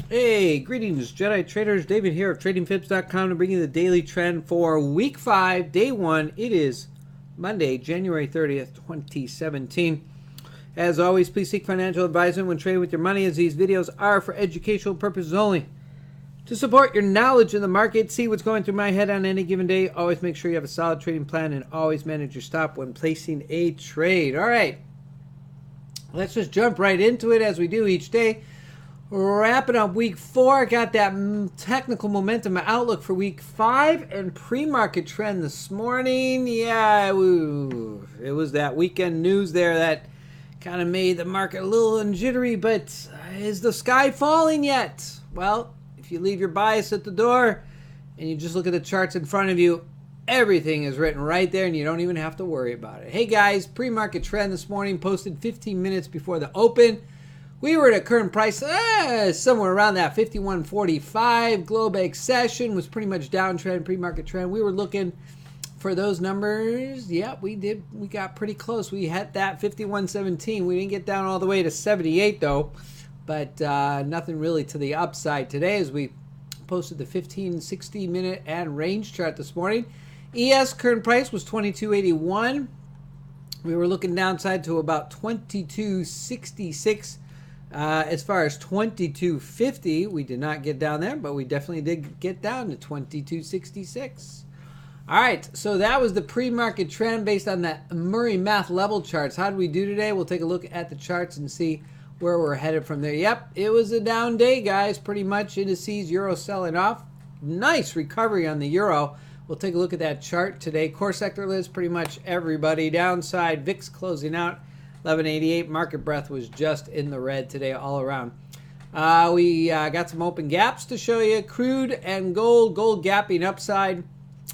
Hey, greetings, Jedi traders. David here of TradingFibs.com to bring you the daily trend for week 5, day 1. It is Monday, January 30th, 2017. As always, please seek financial advisement when trading with your money, as these videos are for educational purposes only. To support your knowledge in the market, see what's going through my head on any given day, always make sure you have a solid trading plan and always manage your stop when placing a trade. All right, let's just jump right into it as we do each day. Wrapping up week 4, got that technical momentum outlook for week 5 and pre-market trend this morning. Yeah, it was that weekend news there that kind of made the market a little jittery, but is the sky falling yet? Well, if you leave your bias at the door and you just look at the charts in front of you, everything is written right there and you don't even have to worry about it. Hey guys, pre-market trend this morning posted 15 minutes before the open. We were at a current price somewhere around that 51.45. Globex session was pretty much downtrend, pre-market trend. We were looking for those numbers. Yeah, we did. We got pretty close. We hit that 51.17. We didn't get down all the way to 78 though, but nothing really to the upside today as we posted the 15, 60 minute and range chart this morning. ES current price was 22.81. We were looking downside to about 22.66. As far as 22.50, we did not get down there, but we definitely did get down to 22.66. All right, so that was the pre-market trend based on that Murray Math level charts. How did we do today? We'll take a look at the charts and see where we're headed from there. Yep, it was a down day, guys, pretty much. Indices, euro selling off. Nice recovery on the euro. We'll take a look at that chart today. Core sector list, pretty much everybody downside. VIX closing out 1188. Market breadth was just in the red today all around. We got some open gaps to show you. Crude and gold gapping upside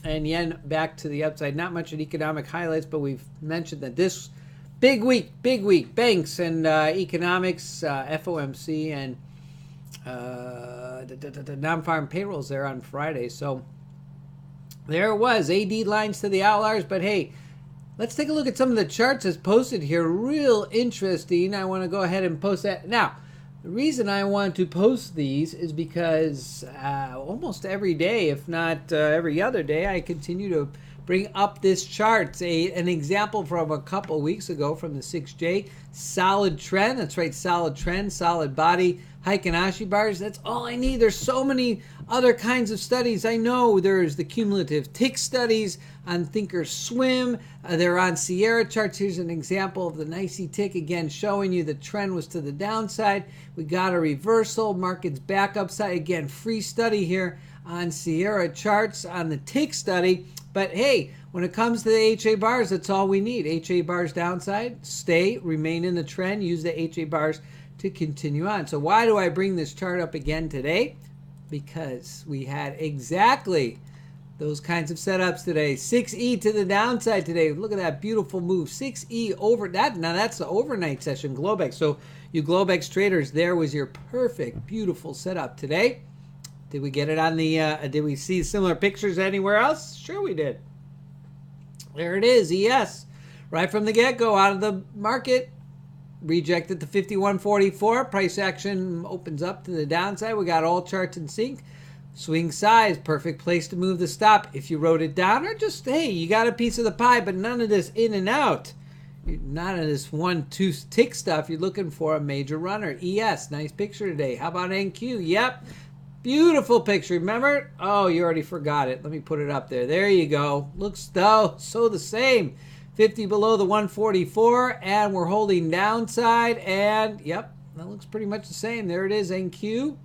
and yen back to the upside. Not much in economic highlights, but we've mentioned that this big week, banks and economics, FOMC and the non-farm payrolls there on Friday. So there it was, AD lines to the outliers, but hey, let's take a look at some of the charts as posted here. Real interesting. I want to go ahead and post that. Now, the reason I want to post these is because almost every day, if not every other day, I continue to bring up this chart. An example from a couple weeks ago from the 6J. Solid trend. That's right, solid trend, solid body. Heikin Ashi bars. That's all I need. There's so many other kinds of studies. I know there's the cumulative tick studies on Thinkorswim. They're on Sierra charts. Here's an example of the NYSE tick again, showing you the trend was to the downside. We got a reversal. Market's back upside. Again, free study here on Sierra charts on the tick study. But hey, when it comes to the HA bars, that's all we need. HA bars downside, remain in the trend, use the HA bars to continue on. So why do I bring this chart up again today? Because we had exactly those kinds of setups today. 6E to the downside today. Look at that beautiful move. 6E over that. Now that's the overnight session, Globex. So you Globex traders, there was your perfect, beautiful setup today. Did we get it on the, did we see similar pictures anywhere else? Sure we did. There it is, ES. Right from the get-go, out of the market. Rejected the 51.44. Price action opens up to the downside. We got all charts in sync. Swing size, perfect place to move the stop. If you wrote it down or just, hey, you got a piece of the pie, but none of this in and out. None of this 1-2 tick stuff. You're looking for a major runner. ES, nice picture today. How about NQ? Yep. Beautiful picture. Remember? Oh, you already forgot it. Let me put it up there. There you go. Looks so the same. 50 below the 144, and we're holding downside, and yep, that looks pretty much the same. There it is, NQ.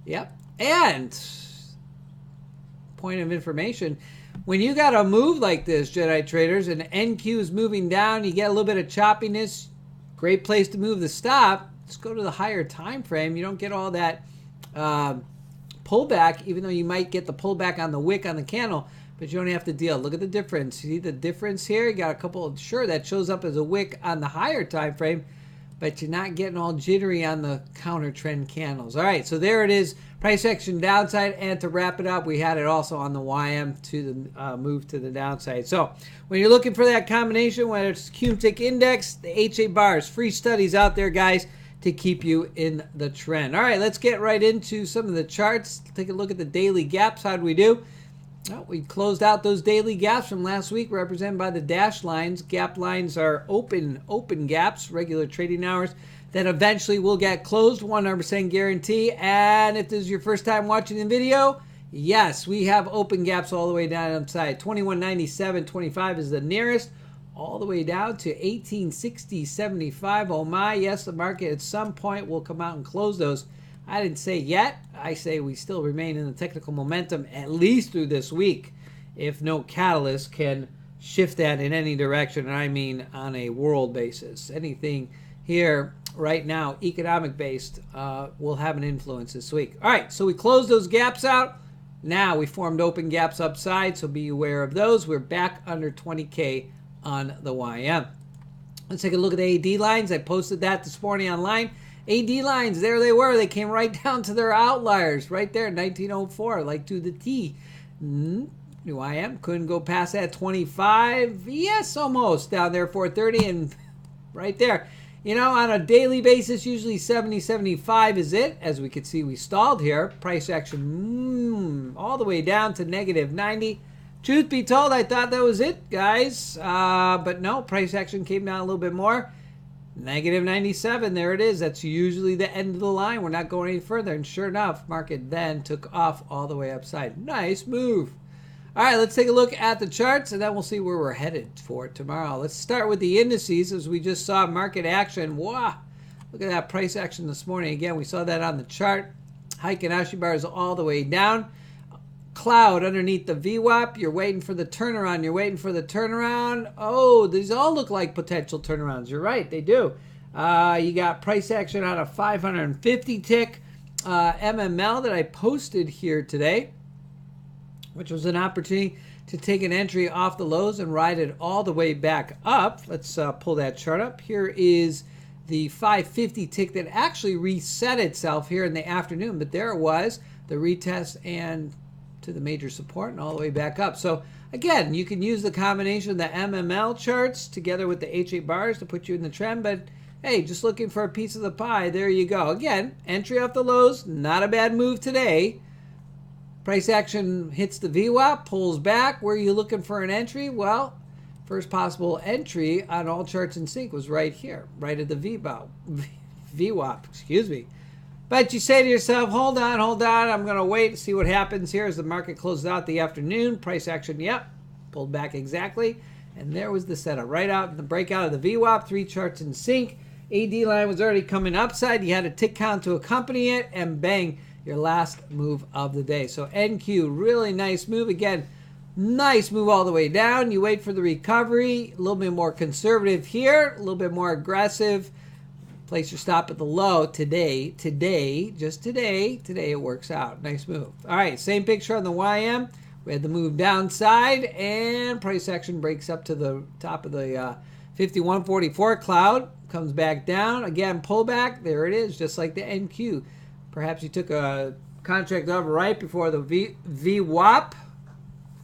Yep. And point of information, when you got a move like this, Jedi traders, and NQ is moving down, you get a little bit of choppiness, great place to move the stop. Let's go to the higher time frame. You don't get all that pullback, even though you might get the pullback on the wick on the candle, but you don't have to deal. Look at the difference. See the difference here? You got a couple, sure, that shows up as a wick on the higher time frame, but you're not getting all jittery on the counter trend candles. All right, so there it is. Price action downside, and to wrap it up, we had it also on the YM to the move to the downside. So when you're looking for that combination, whether it's Cum-Tick Index, the HA bars, free studies out there, guys. to keep you in the trend. All right, let's get right into some of the charts. Take a look at the daily gaps. How did we do? Well, we closed out those daily gaps from last week, represented by the dash lines. Gap lines are open gaps, regular trading hours that eventually will get closed, 100% guarantee. And if this is your first time watching the video, yes, we have open gaps all the way down upside. 2197.25 is the nearest, all the way down to 1860.75. Oh my, yes, the market at some point will come out and close those. I didn't say yet. I say we still remain in the technical momentum at least through this week, if no catalyst can shift that in any direction. And I mean on a world basis. Anything here right now, economic based, will have an influence this week. All right, so we closed those gaps out. Now we formed open gaps upside, so be aware of those. We're back under 20K on the YM. Let's take a look at the AD lines. I posted that this morning online. AD lines, there they were. They came right down to their outliers right there, 1904, like to the T. YM couldn't go past that 25. Yes, almost down there, 430, and right there. You know, on a daily basis, usually 70, 75 is it. As we could see, we stalled here. Price action all the way down to negative 90. Truth be told, I thought that was it, guys. But no, price action came down a little bit more. Negative 97, there it is. That's usually the end of the line. We're not going any further. And sure enough, market then took off all the way upside. Nice move. All right, let's take a look at the charts, and then we'll see where we're headed for tomorrow. Let's start with the indices, as we just saw market action. Wow, look at that price action this morning. Again, we saw that on the chart. Heiken Ashi bars all the way down. Cloud underneath the VWAP. You're waiting for the turnaround. You're waiting for the turnaround. Oh, these all look like potential turnarounds. You're right, they do. You got price action on a 550 tick MML that I posted here today, which was an opportunity to take an entry off the lows and ride it all the way back up. Let's pull that chart up. Here is the 550 tick that actually reset itself here in the afternoon, but there it was, the retest and to the major support and all the way back up. So again, you can use the combination of the MML charts together with the H8 bars to put you in the trend, but hey, just looking for a piece of the pie, there you go. Again, entry off the lows, not a bad move today. Price action hits the VWAP, pulls back. Where are you looking for an entry? Well, first possible entry on all charts in sync was right here, right at the VWAP, excuse me. But you say to yourself, hold on, I'm going to wait and see what happens here as the market closes out the afternoon. Price action, yep, pulled back exactly. And there was the setup, right out in the breakout of the VWAP, 3 charts in sync. AD line was already coming upside. You had a tick count to accompany it, and bang, your last move of the day. So NQ, really nice move. Again, nice move all the way down. You wait for the recovery, a little bit more conservative here, a little bit more aggressive. Place your stop at the low today, just today it works out. Nice move. All right, same picture on the YM. We had the move downside, and price action breaks up to the top of the 5144 cloud, comes back down. Again, pullback. There it is, just like the NQ. Perhaps you took a contract over right before the VWAP,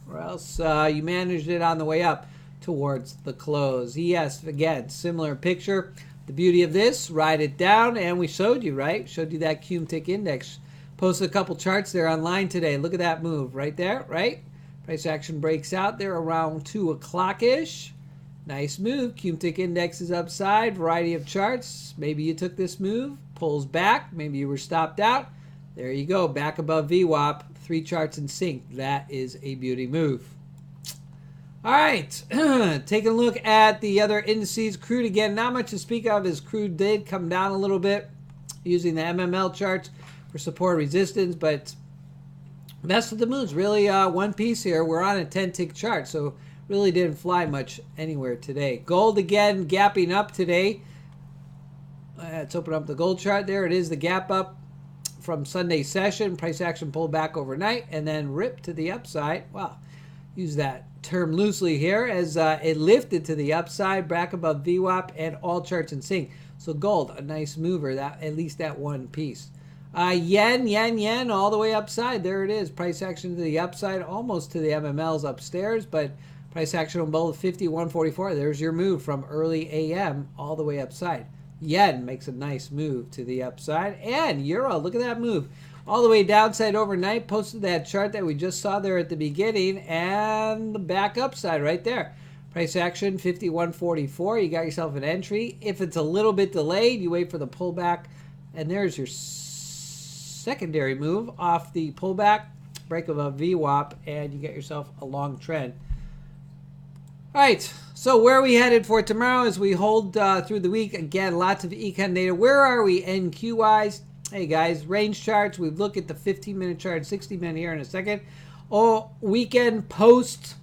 or else you managed it on the way up towards the close. Yes, again, similar picture. The beauty of this, ride it down, and we showed you, right? Showed you that QMTIC index. Posted a couple charts there online today. Look at that move right there, right? Price action breaks out there around 2 o'clock-ish. Nice move. QMTIC index is upside. Variety of charts. Maybe you took this move, pulls back. Maybe you were stopped out. There you go, back above VWAP. 3 charts in sync. That is a beauty move. All right, taking a look at the other indices. Crude again, not much to speak of as crude did come down a little bit using the MML charts for support resistance, but best of the moves, really one piece here. We're on a 10-tick chart, so really didn't fly much anywhere today. Gold again, gapping up today. Let's open up the gold chart. There it is, the gap up from Sunday session. Price action pulled back overnight and then ripped to the upside. Wow, use that term loosely here as it lifted to the upside, back above VWAP and all charts in sync. So gold, a nice mover, that at least that one piece. Yen, all the way upside. There it is. Price action to the upside, almost to the MMLs upstairs, but price action on both 50, 144. There's your move from early AM all the way upside. Yen makes a nice move to the upside. And Euro, look at that move. All the way downside overnight, posted that chart that we just saw there at the beginning, and the back upside right there. Price action 51.44. You got yourself an entry. If it's a little bit delayed, you wait for the pullback, and there's your secondary move off the pullback, break of a VWAP, and you get yourself a long trend. All right, so where are we headed for tomorrow as we hold through the week? Again, lots of econ data. Where are we NQ-wise? Hey guys, range charts. We look at the 15-minute chart, 60-minute here in a second. Oh, weekend post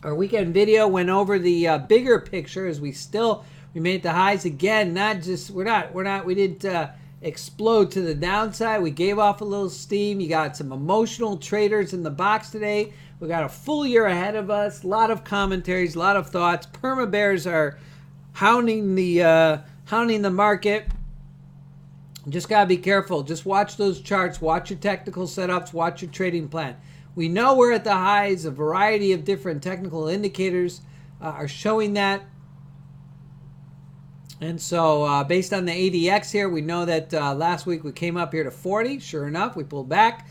or weekend video went over the bigger picture as we still remain at the highs again. Not just we didn't explode to the downside. We gave off a little steam. You got some emotional traders in the box today. We got a full year ahead of us. A lot of commentaries, a lot of thoughts. Perma bears are hounding the market. Just got to be careful. Just watch those charts. Watch your technical setups. Watch your trading plan. We know we're at the highs. A variety of different technical indicators are showing that. And so based on the ADX here, we know that last week we came up here to 40. Sure enough, we pulled back.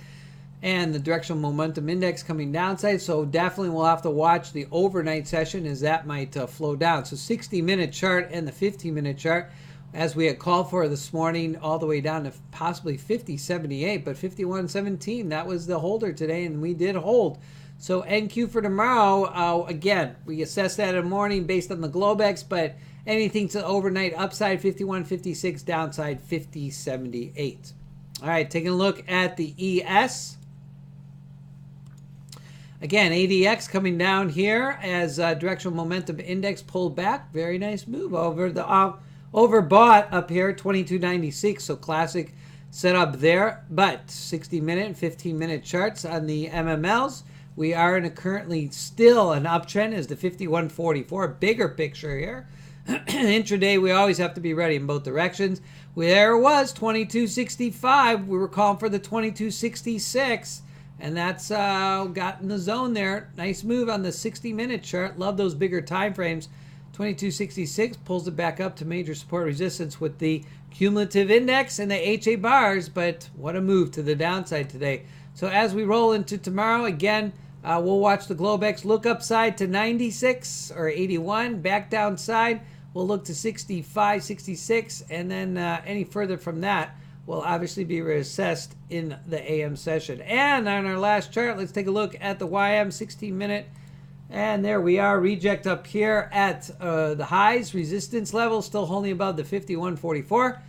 And the directional momentum index coming downside. So definitely we'll have to watch the overnight session as that might flow down. So 60-minute chart and the 15-minute chart, as we had called for this morning, all the way down to possibly 50.78, but 51.17, that was the holder today, and we did hold. So NQ for tomorrow, again, we assess that in the morning based on the Globex, but anything to overnight upside 51.56, downside 50.78. All right, taking a look at the ES. Again, ADX coming down here as directional momentum index pulled back. Very nice move over the overbought up here, 22.96. So classic setup there. But 60-minute and 15-minute charts on the MMLs. We are in a currently still an uptrend as the 51.44. Bigger picture here. Intraday, we always have to be ready in both directions. There it was, 22.65. We were calling for the 22.66. And that's got in the zone there. Nice move on the 60-minute chart. Love those bigger time frames. 22.66 pulls it back up to major support resistance with the cumulative index and the HA bars. But what a move to the downside today. So as we roll into tomorrow, again, we'll watch the Globex look upside to 96 or 81. Back downside, we'll look to 65, 66. And then any further from that will obviously be reassessed in the AM session. And on our last chart, let's take a look at the YM 16-minute. And there we are, reject up here at the highs, resistance level, still holding above the 51.44.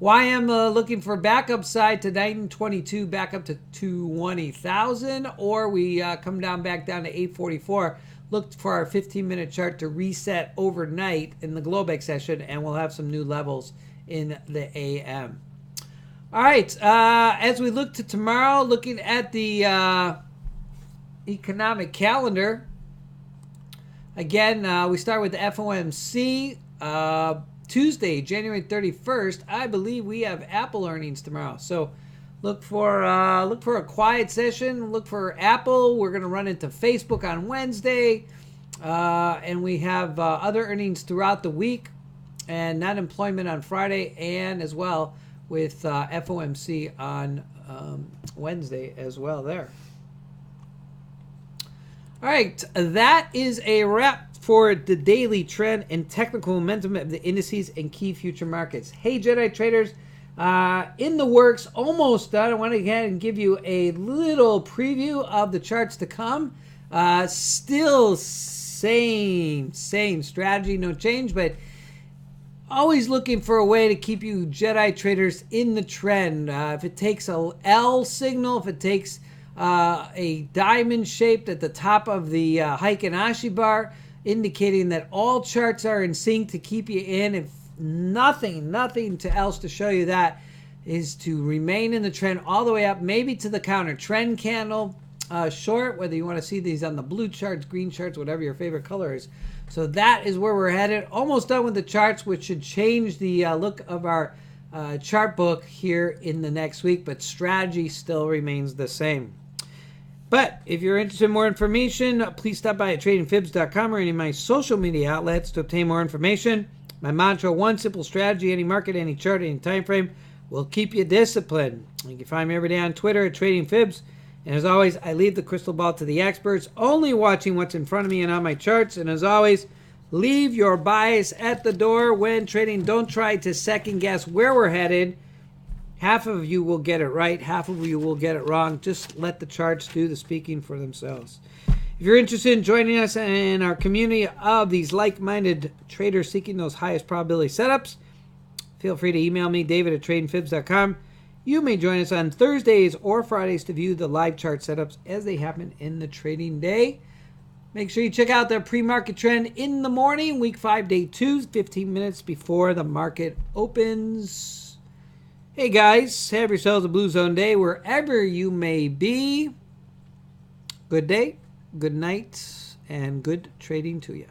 YM looking for back upside to 922, back up to 220,000, or we come back down to 844. Look for our 15-minute chart to reset overnight in the Globex session, and we'll have some new levels in the AM. All right, as we look to tomorrow, looking at the economic calendar, again, we start with the FOMC. Tuesday, January 31st, I believe we have Apple earnings tomorrow. So look for a quiet session. Look for Apple. We're going to run into Facebook on Wednesday. And we have other earnings throughout the week and net employment on Friday, and as well with FOMC on Wednesday as well there. All right, that is a wrap for the daily trend and technical momentum of the indices and key future markets. Hey, Jedi traders, in the works, almost done. I want to go ahead and give you a little preview of the charts to come. Still same strategy, no change, but always looking for a way to keep you Jedi traders in the trend. If it takes a L signal, if it takes a diamond shaped at the top of the Heiken Ashi bar, indicating that all charts are in sync to keep you in. If nothing else to show you that is to remain in the trend all the way up, maybe to the counter trend candle short, whether you want to see these on the blue charts, green charts, whatever your favorite color is. So that is where we're headed. Almost done with the charts, which should change the look of our chart book here in the next week, but strategy still remains the same. But if you're interested in more information, please stop by at tradingfibs.com or any of my social media outlets to obtain more information. My mantra, one simple strategy, any market, any chart, any time frame will keep you disciplined. You can find me every day on Twitter at Trading Fibs. And as always, I leave the crystal ball to the experts, only watching what's in front of me and on my charts. And as always, leave your bias at the door when trading. Don't try to second guess where we're headed. Half of you will get it right. Half of you will get it wrong. Just let the charts do the speaking for themselves. If you're interested in joining us in our community of these like-minded traders seeking those highest probability setups, feel free to email me, david@tradingfibs.com. You may join us on Thursdays or Fridays to view the live chart setups as they happen in the trading day. Make sure you check out the pre-market trend in the morning, week 5, day 2, 15 minutes before the market opens. Hey guys, have yourselves a Blue Zone day wherever you may be. Good day, good night, and good trading to you.